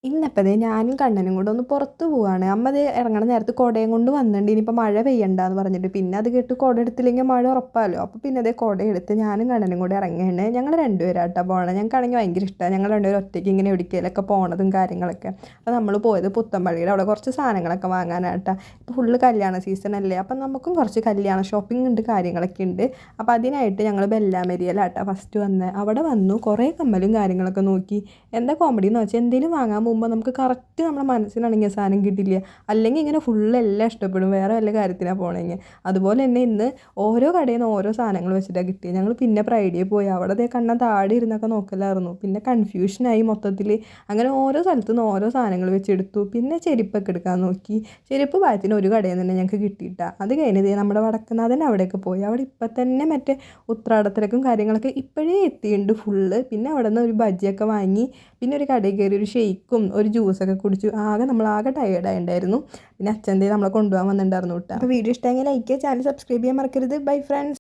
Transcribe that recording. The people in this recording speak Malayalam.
ഇന്നപ്പതേ ഞാനും കണ്ണനും കൂടെ ഒന്ന് പുറത്ത് പോവാണ്. അമ്മ ദേ ഇറങ്ങണ നേരത്ത് കുടയും കൊണ്ട് വന്നിട്ടുണ്ട്. ഇനിയിപ്പോൾ മഴ പെയ്യണ്ടാന്ന് പറഞ്ഞിട്ട്. പിന്നെ അത് കേട്ട് കുട എടുത്തില്ലെങ്കിൽ മഴ ഉറപ്പാലോ. അപ്പോൾ പിന്നെ അതേ കുട എടുത്ത് ഞാനും കണ്ണനും കൂടെ ഇറങ്ങുകയാണ്. ഞങ്ങൾ രണ്ടുപേരാട്ടോ പോകണം. ഞങ്ങൾക്കാണെങ്കിൽ ഭയങ്കര ഇഷ്ടമാണ്. ഞങ്ങൾ രണ്ടുപേരും ഒറ്റയ്ക്ക് ഇങ്ങനെ എവിടേക്കെങ്കിലൊക്കെ പോണതും കാര്യങ്ങളൊക്കെ. അപ്പോൾ നമ്മൾ പോയത് പുത്തമ്പള്ളിയുടെ അവിടെ കുറച്ച് സാധനങ്ങളൊക്കെ വാങ്ങാനായിട്ടാ. ഇപ്പോൾ ഫുള്ള് കല്യാണ സീസൺ അല്ലേ. അപ്പം നമുക്കും കുറച്ച് കല്യാണ ഷോപ്പിംഗ് ഉണ്ട്, കാര്യങ്ങളൊക്കെ ഉണ്ട്. അപ്പോൾ അതിനായിട്ട് ഞങ്ങൾ ബെല്ലാമെരിയയിലാട്ടോ ഫസ്റ്റ് വന്ന്. അവിടെ വന്നു കുറേ കമ്മലും കാര്യങ്ങളൊക്കെ നോക്കി. എന്താ കോമഡി എന്ന് വെച്ചാൽ എന്തെങ്കിലും വാങ്ങാൻ പോകുമ്പോൾ നമുക്ക് കറക്റ്റ് നമ്മുടെ മനസ്സിനാണെങ്കിൽ സാധനം കിട്ടില്ല. അല്ലെങ്കിൽ ഇങ്ങനെ ഫുള്ള് എല്ലാം ഇഷ്ടപ്പെടും വേറെ വല്ല കാര്യത്തിനാണ് പോകണമെങ്കിൽ. അതുപോലെ തന്നെ ഇന്ന് ഓരോ കടയിൽ നിന്ന് ഓരോ സാധനങ്ങൾ വെച്ചിട്ടാണ് കിട്ടിയത്. ഞങ്ങൾ പിന്നെ പ്രൈഡിയിൽ പോയി അവിടെ ദേ കണ്ണൻ താഴെ ഇരുന്നൊക്കെ നോക്കലായിരുന്നു. പിന്നെ കൺഫ്യൂഷനായി മൊത്തത്തിൽ. അങ്ങനെ ഓരോ സ്ഥലത്തു നിന്ന് ഓരോ സാധനങ്ങൾ വെച്ചെടുത്തു. പിന്നെ ചെരുപ്പൊക്കെ എടുക്കാൻ നോക്കി. ചെരുപ്പ് പായത്തിന് ഒരു കടയിൽ നിന്ന് തന്നെ ഞങ്ങൾക്ക് കിട്ടിയിട്ടാണ്. അത് കഴിഞ്ഞത് നമ്മുടെ വടക്കുന്നാഥൻ അവിടെയൊക്കെ പോയി. അവിടെ ഇപ്പം തന്നെ മറ്റേ ഉത്രാടത്തിലേക്കും കാര്യങ്ങളൊക്കെ ഇപ്പോഴേ എത്തിയിട്ടുണ്ട് ഫുള്ള്. പിന്നെ അവിടെ നിന്ന് ഒരു ബജ്ജിയൊക്കെ വാങ്ങി. പിന്നെ ഒരു കടയിൽ കയറി ഒരു ഷെയ്ക്കും ഒരു ജ്യൂസൊക്കെ കുടിച്ചു. നമ്മളാകെ ടയേർഡായിട്ടുണ്ടായിരുന്നു. പിന്നെ അച്ഛൻ്റെ നമ്മളെ കൊണ്ടുപോകാൻ വന്നിട്ടുണ്ടായിരുന്നു കേട്ടോ. അപ്പോൾ വീഡിയോ ഇഷ്ടമെങ്കിൽ ലൈക്ക് ചെയ്യുക, ചാനൽ സബ്സ്ക്രൈബ് ചെയ്യാൻ മറക്കരുത്. Bye friends.